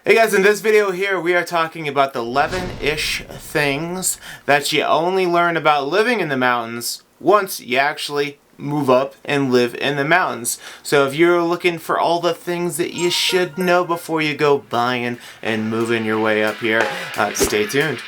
Hey guys, in this video here we are talking about the 11-ish things that you only learn about living in the mountains once you actually move up and live in the mountains. So if you're looking for all the things that you should know before you go buying and moving your way up here, stay tuned.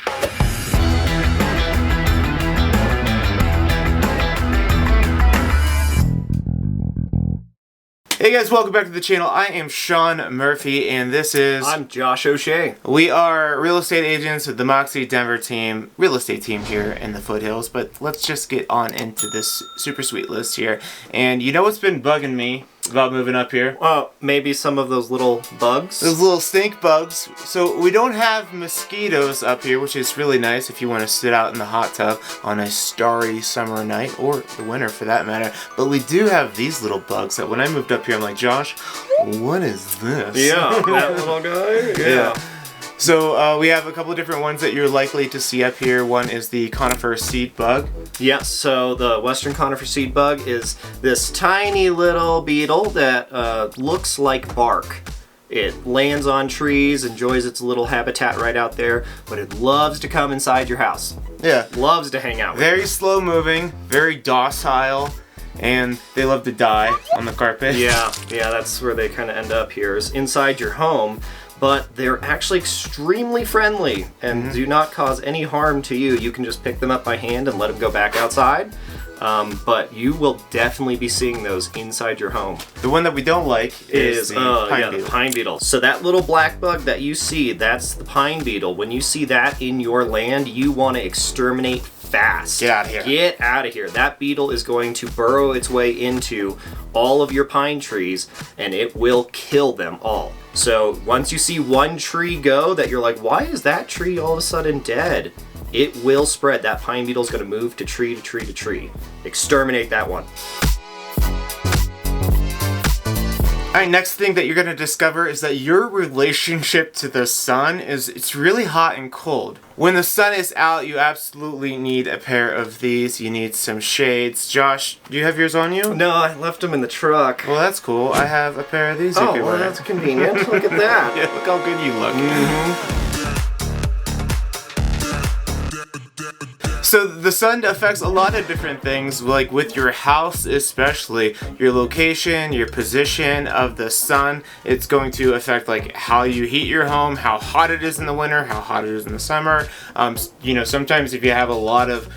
Hey guys, welcome back to the channel. I am Sean Murphy and this is... I'm Josh O'Shea. We are real estate agents with the Moxie Denver team, real estate team here in the foothills, but let's just get on into this super sweet list here. And you know what's been bugging me about moving up here? Well, maybe some of those little bugs. Those little stink bugs. So we don't have mosquitoes up here, which is really nice if you want to sit out in the hot tub on a starry summer night, or the winter for that matter. But we do have these little bugs that when I moved up here, I'm like, Josh, what is this? Yeah, that little guy. Yeah. So we have a couple of different ones that you're likely to see up here. One is the conifer seed bug. Yes, so the western conifer seed bug is this tiny little beetle that looks like bark. It lands on trees, enjoys its little habitat right out there, but it loves to come inside your house. Yeah. Loves to hang out with Very you. slow moving, very docile, and they love to die on the carpet. Yeah, that's where they kind of end up here, is inside your home. But they're actually extremely friendly and do not cause any harm to you. You can just pick them up by hand and let them go back outside. But you will definitely be seeing those inside your home. The one that we don't like is the pine beetle. The pine beetle. So that little black bug that you see, that's the pine beetle. When you see that in your land, you want to exterminate fast. Get out of here. Get out of here. That beetle is going to burrow its way into all of your pine trees and it will kill them all. So once you see one tree go that you're like, why is that tree all of a sudden dead? It will spread. That pine beetle is going to move to tree to tree to tree. Exterminate that one. Alright, next thing that you're going to discover is that your relationship to the sun it's really hot and cold. When the sun is out, you absolutely need a pair of these. You need some shades. Josh, do you have yours on you? No, I left them in the truck. Well, that's cool. I have a pair of these. Oh, well, that's convenient. Look at that. Yeah, look how good you look. So the sun affects a lot of different things, like with your house especially, your location, your position of the sun. It's going to affect like how you heat your home, how hot it is in the winter, how hot it is in the summer. You know, sometimes if you have a lot of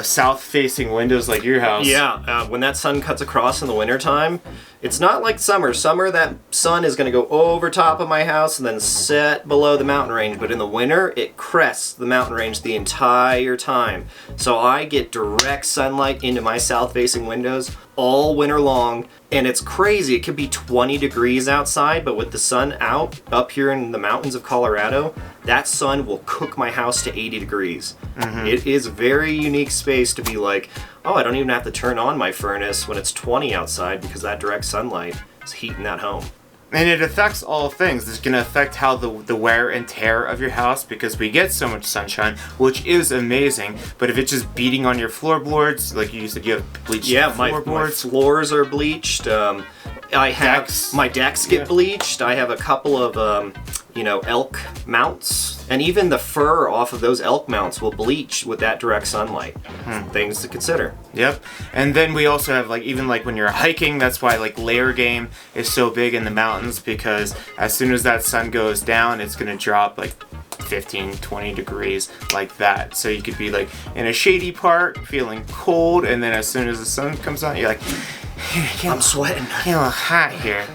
south-facing windows like your house. Yeah, when that sun cuts across in the wintertime, it's not like summer. Summer, that sun is going to go over top of my house and then set below the mountain range. But in the winter, it crests the mountain range the entire time. So I get direct sunlight into my south-facing windows all winter long. And it's crazy. It could be 20 degrees outside, but with the sun out up here in the mountains of Colorado, that sun will cook my house to 80 degrees. It is a very unique space to be like, oh, I don't even have to turn on my furnace when it's 20 outside because that direct sunlight is heating that home. And it affects all things. It's going to affect how the wear and tear of your house, because we get so much sunshine, which is amazing. But if it's just beating on your floorboards, like you said, you have bleached floorboards. My floors are bleached. I have my decks get bleached. I have a couple of elk mounts, and even the fur off of those elk mounts will bleach with that direct sunlight. Things to consider. Yep. And then we also have even when you're hiking, that's why layer game is so big in the mountains, because as soon as that sun goes down, it's going to drop 15-20 degrees like that. So you could be in a shady part feeling cold, and then as soon as the sun comes out, you're like, I'm sweating. Getting a little hot here.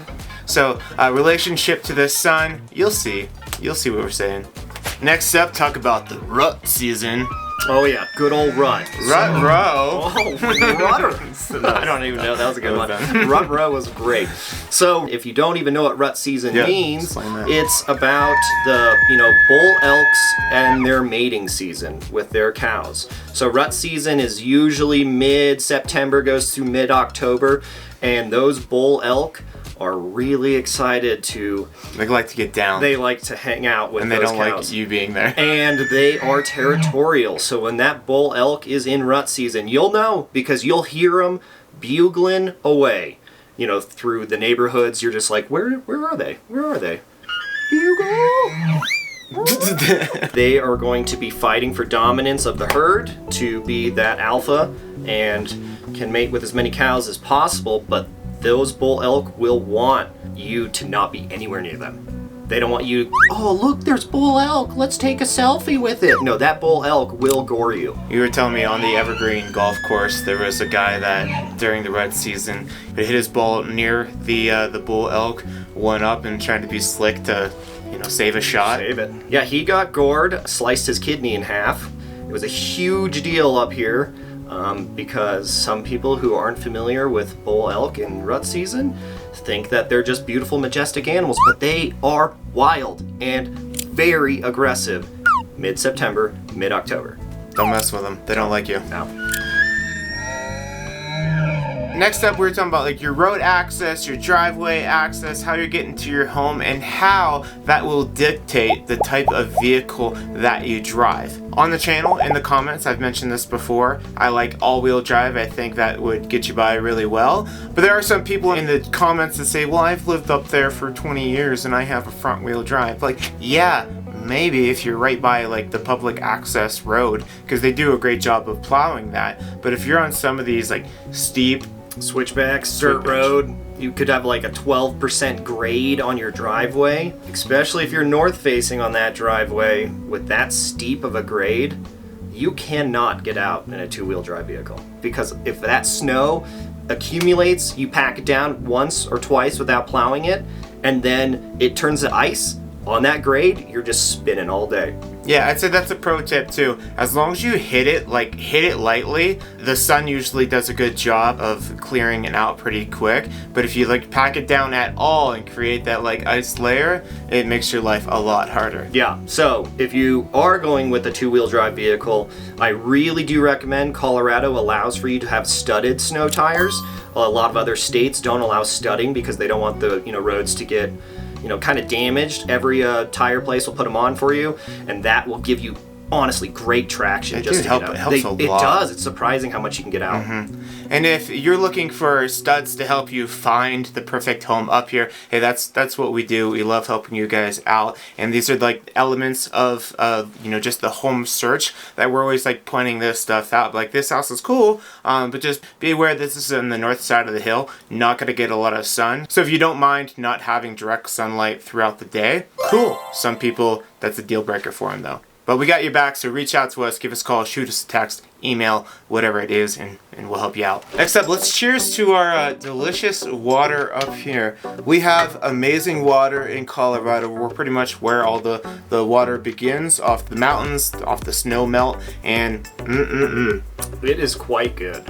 So, relationship to the sun, you'll see what we're saying. Next up, talk about the rut season. Oh yeah, good old rut. Rut row. Oh, rutter. I don't even know. That was a good one. Rut row was great. So if you don't even know what rut season means, it's about the bull elks and their mating season with their cows. So rut season is usually mid-September, goes through mid-October, and those bull elk are really excited to... They like to get down. They like to hang out with those cows. And they don't like you being there. And they are territorial. So when that bull elk is in rut season, you'll know, because you'll hear them bugling away. Through the neighborhoods, you're just like, where are they? Where are they? Bugle! They are going to be fighting for dominance of the herd to be that alpha and can mate with as many cows as possible, but those bull elk will want you to not be anywhere near them. They don't want you, oh look, there's bull elk, let's take a selfie with it. No, that bull elk will gore you. You were telling me on the Evergreen golf course there was a guy that during the rut season would hit his ball near the bull elk, went up and tried to be slick to, save a shot. Save it. Yeah, he got gored, sliced his kidney in half. It was a huge deal up here because some people who aren't familiar with bull elk in rut season think that they're just beautiful, majestic animals, but they are wild and very aggressive mid-September, mid-October. Don't mess with them. They don't like you. No. Next up, we're talking about like your road access, your driveway access, how you're getting to your home, and how that will dictate the type of vehicle that you drive. On the channel, in the comments, I've mentioned this before, I like all-wheel drive. I think that would get you by really well. But there are some people in the comments that say, well, I've lived up there for 20 years and I have a front-wheel drive. Like, yeah, maybe if you're right by like the public access road, because they do a great job of plowing that. But if you're on some of these like steep switchbacks, dirt road, you could have like a 12% grade on your driveway, especially if you're north facing on that driveway with that steep of a grade. You cannot get out in a two-wheel drive vehicle, because if that snow accumulates, you pack it down once or twice without plowing it, and then it turns to ice on that grade, you're just spinning all day. Yeah, I'd say that's a pro tip too. As long as you hit it lightly, the sun usually does a good job of clearing it out pretty quick. But if you like pack it down at all and create that like ice layer, it makes your life a lot harder. Yeah, so if you are going with a two-wheel drive vehicle, I really do recommend Colorado allows for you to have studded snow tires. A lot of other states don't allow studding because they don't want the roads to get kind of damaged. Every tire place will put them on for you, and that will give you honestly great traction. It just to help. It helps a lot. It does. It's surprising how much you can get out. And if you're looking for studs to help you find the perfect home up here, hey, that's what we do. We love helping you guys out, and these are like elements of just the home search that we're always like pointing this stuff out. Like, this house is cool, but just be aware this is on the north side of the hill, not gonna get a lot of sun. So if you don't mind not having direct sunlight throughout the day, cool. Some people, that's a deal breaker for them though. But we got your back, so reach out to us, give us a call, shoot us a text, email, whatever it is, and we'll help you out. Next up, let's cheers to our delicious water up here. We have amazing water in Colorado. We're pretty much where all the water begins, off the mountains, off the snow melt, and It is quite good.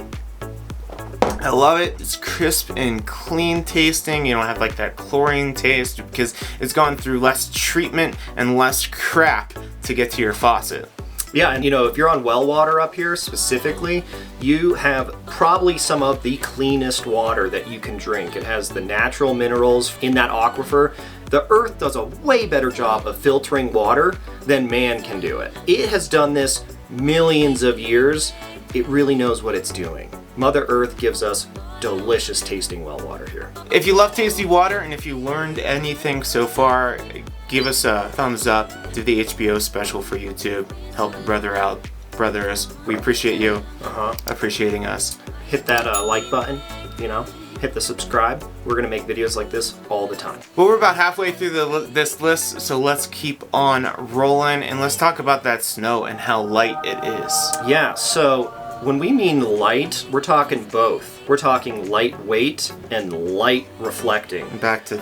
I love it. It's crisp and clean tasting. You don't have like that chlorine taste because it's gone through less treatment and less crap to get to your faucet. Yeah, and if you're on well water up here specifically, you have probably some of the cleanest water that you can drink. It has the natural minerals in that aquifer. The earth does a way better job of filtering water than man can do it. It has done this millions of years. It really knows what it's doing. Mother Earth gives us delicious tasting well water here. If you love tasty water and if you learned anything so far, give us a thumbs up. Do the HBO special for YouTube. Help a brother out. Brothers, we appreciate you appreciating us. Hit that like button, hit the subscribe. We're gonna make videos like this all the time. Well, we're about halfway through this list, so let's keep on rolling and let's talk about that snow and how light it is. Yeah, so when we mean light, we're talking both. We're talking lightweight and light reflecting. Back to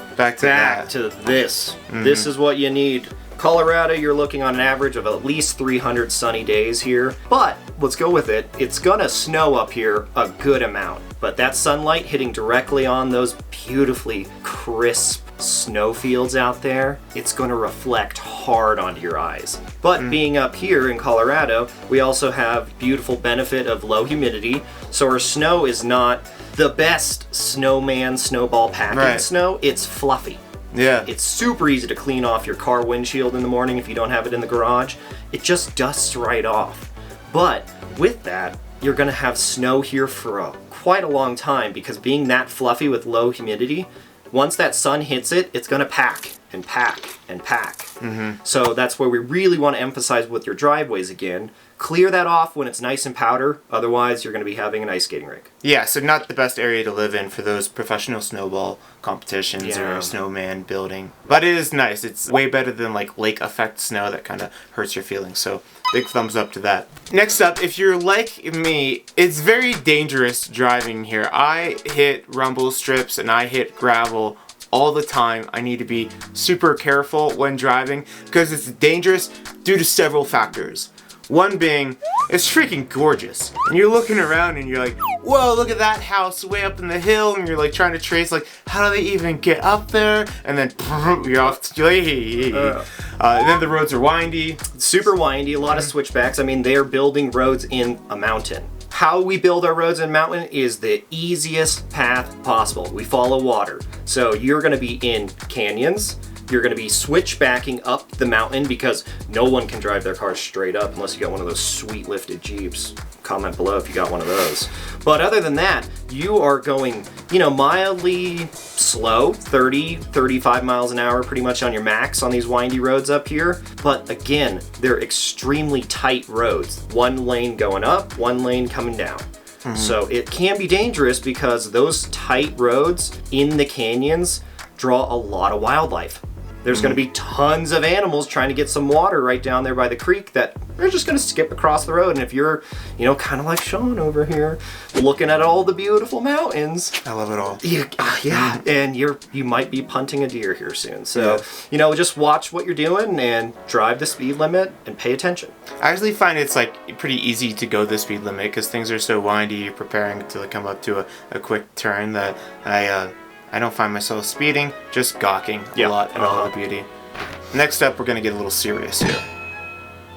this. This is what you need. Colorado, you're looking on an average of at least 300 sunny days here. But let's go with it. It's gonna snow up here a good amount. But that sunlight hitting directly on those beautifully crisp snow fields out there, it's going to reflect hard onto your eyes. But being up here in Colorado, we also have beautiful benefit of low humidity, so our snow is not the best snowball packing snow. It's fluffy. Yeah. It's super easy to clean off your car windshield in the morning if you don't have it in the garage. It just dusts right off. But with that, you're going to have snow here for quite a long time, because being that fluffy with low humidity, once that sun hits it, it's going to pack. and pack and pack. So that's where we really want to emphasize with your driveways again. Clear that off when it's nice and powder, otherwise you're going to be having an ice skating rink. Yeah, so not the best area to live in for those professional snowball competitions or snowman building. But it is nice. It's way better than like lake effect snow that kind of hurts your feelings. So big thumbs up to that. Next up, if you're like me, it's very dangerous driving here. I hit rumble strips and I hit gravel all the time. I need to be super careful when driving because it's dangerous due to several factors. One being, it's freaking gorgeous. And you're looking around and you're like, whoa, look at that house way up in the hill. And you're like trying to trace, like, how do they even get up there? And then you're off. And then the roads are windy. Super windy, a lot of switchbacks. I mean, they are building roads in a mountain. How we build our roads in a mountain is the easiest path possible. We follow water. So you're gonna be in canyons. You're going to be switchbacking up the mountain because no one can drive their car straight up unless you got one of those sweet lifted Jeeps. Comment below if you got one of those. But other than that, you are going, mildly slow, 30, 35 miles an hour pretty much on your max on these windy roads up here. But again, they're extremely tight roads. One lane going up, one lane coming down. So it can be dangerous because those tight roads in the canyons draw a lot of wildlife. There's going to be tons of animals trying to get some water right down there by the creek that they're just going to skip across the road. And if you're, kind of like Sean over here, looking at all the beautiful mountains. I love it all. Yeah. And you might be punting a deer here soon. So, just watch what you're doing and drive the speed limit and pay attention. I actually find it's like pretty easy to go the speed limit because things are so windy. You're preparing to come up to a quick turn that I don't find myself speeding, just gawking a lot at all the beauty. Next up, we're going to get a little serious here.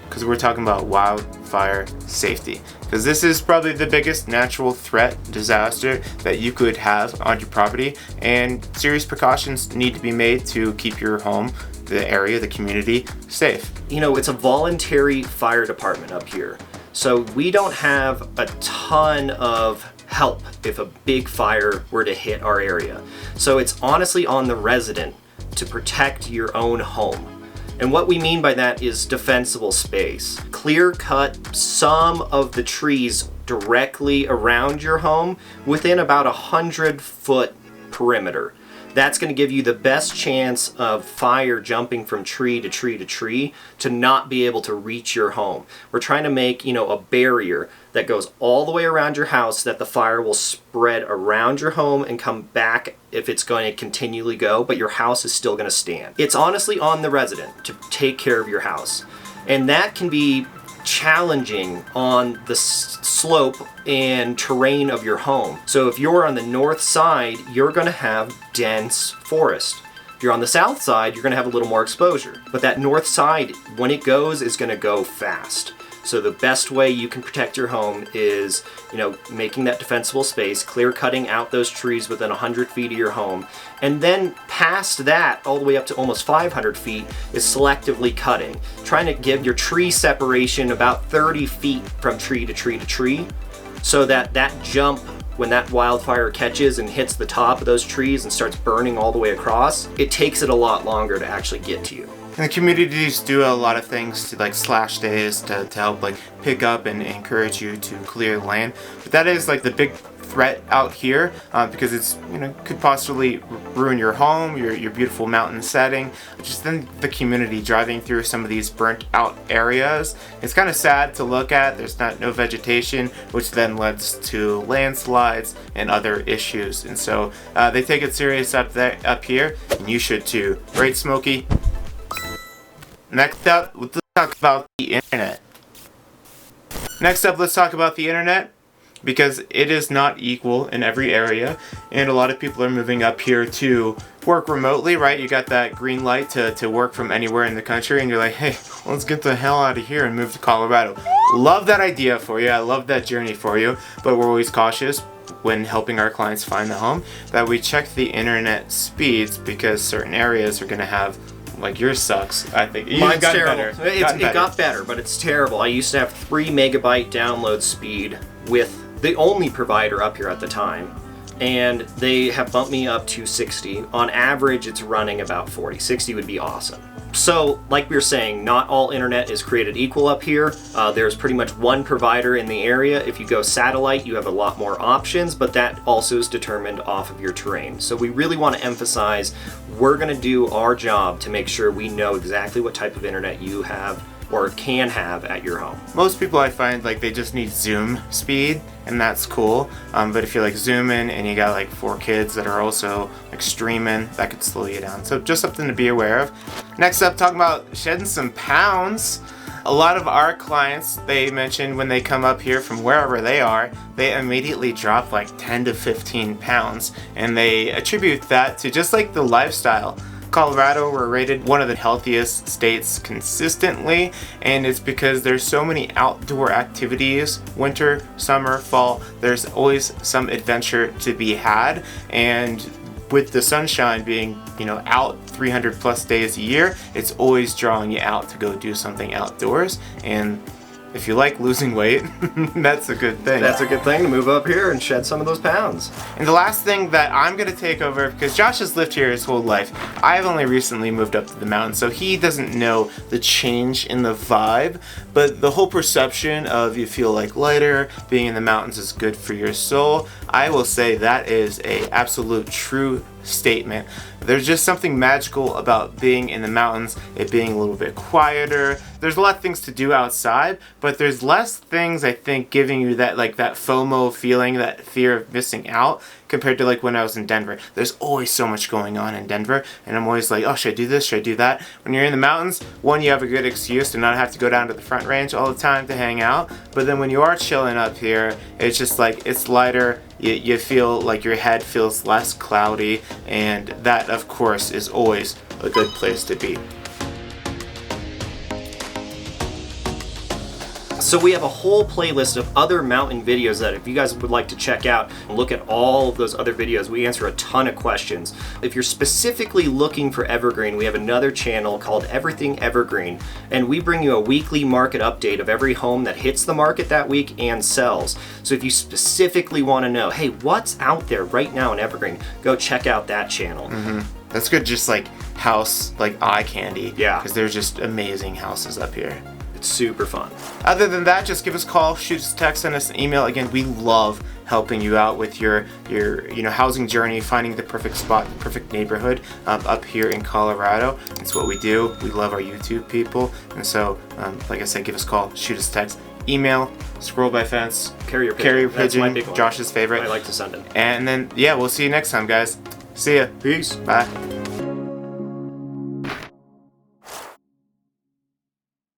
Because we're talking about wildfire safety. Because this is probably the biggest natural threat, disaster that you could have on your property. And serious precautions need to be made to keep your home, the area, the community safe. It's a voluntary fire department up here. So we don't have a ton of help if a big fire were to hit our area. So it's honestly on the resident to protect your own home. And what we mean by that is defensible space. Clear cut some of the trees directly around your home within about 100-foot perimeter. That's going to give you the best chance of fire jumping from tree to tree to tree to not be able to reach your home. We're trying to make, a barrier that goes all the way around your house so that the fire will spread around your home and come back if it's going to continually go, but your house is still going to stand. It's honestly on the resident to take care of your house. And that can be challenging on the slope and terrain of your home. So if you're on the north side, you're going to have dense forest. If you're on the south side, you're going to have a little more exposure. But that north side, when it goes, is going to go fast. So the best way you can protect your home is, making that defensible space, clear cutting out those trees within 100 feet of your home, and then past that, all the way up to almost 500 feet, is selectively cutting. Trying to give your tree separation about 30 feet from tree to tree to tree, so that jump, when that wildfire catches and hits the top of those trees and starts burning all the way across, it takes it a lot longer to actually get to you. And the communities do a lot of things to slash days to help pick up and encourage you to clear land. But that is the big threat out here because it's could possibly ruin your home, your beautiful mountain setting. Just then the community driving through some of these burnt out areas. It's kind of sad to look at. There's no vegetation, which then leads to landslides and other issues. And so they take it serious up here, and you should too. Right, Smokey? Next up, let's talk about the internet. Because it is not equal in every area, and a lot of people are moving up here to work remotely, right? You got that green light to work from anywhere in the country, and you're like, hey, let's get the hell out of here and move to Colorado. Love that idea for you. I love that journey for you, but we're always cautious when helping our clients find the home that we check the internet speeds because certain areas are going to have yours sucks. I think mine's terrible. It got better, but it's terrible. I used to have 3 megabyte download speed with the only provider up here at the time, and they have bumped me up to 60. On average, it's running about 40. 60 would be awesome. So, like we were saying, not all internet is created equal up here. There's pretty much one provider in the area. If you go satellite, you have a lot more options, but that also is determined off of your terrain. So we really want to emphasize, we're going to do our job to make sure we know exactly what type of internet you have or can have at your home. Most people I find like they just need Zoom speed, and that's cool. But if you're like zooming and you got like 4 kids that are also like streaming, that could slow you down. So just something to be aware of. Next up, talking about shedding some pounds. A lot of our clients, they mentioned when they come up here from wherever they are, they immediately drop like 10 to 15 pounds. And they attribute that to just like the lifestyle. Colorado, we're rated one of the healthiest states consistently, and it's because there's so many outdoor activities, winter, summer, fall. There's always some adventure to be had, and with the sunshine being, out 300 plus days a year, it's always drawing you out to go do something outdoors. And if you like losing weight, that's a good thing. That's a good thing to move up here and shed some of those pounds. And the last thing that I'm going to take over, because Josh has lived here his whole life, I've only recently moved up to the mountains, so he doesn't know the change in the vibe, but the whole perception of you feel like lighter, being in the mountains is good for your soul, I will say that is a absolute true statement. There's just something magical about being in the mountains, it being a little bit quieter. There's a lot of things to do outside, but there's less things, I think, giving you that that FOMO feeling, that fear of missing out, compared to like when I was in Denver. There's always so much going on in Denver, and I'm always like, oh, should I do this? Should I do that? When you're in the mountains, one, you have a good excuse to not have to go down to the Front Range all the time to hang out, but then when you are chilling up here, it's just like, it's lighter, you feel like your head feels less cloudy, and that, of course, is always a good place to be. So we have a whole playlist of other mountain videos that if you guys would like to check out and look at all of those other videos, we answer a ton of questions. If you're specifically looking for evergreen, we have another channel called Everything Evergreen, and we bring you a weekly market update of every home that hits the market that week and sells. So if you specifically want to know, hey, what's out there right now in evergreen, go check out that channel. That's good, just like house, like eye candy. Yeah. Because there's just amazing houses up here. It's super fun. Other than that, just give us a call, shoot us a text, send us an email. Again, we love helping you out with your housing journey, finding the perfect spot, the perfect neighborhood up here in Colorado. It's what we do. We love our YouTube people. And so, like I said, give us a call, shoot us a text, email, scroll by fence, carrier pigeon. That's my big one. Josh's favorite. I like to send it. And then, yeah, we'll see you next time, guys. See ya. Peace. Bye.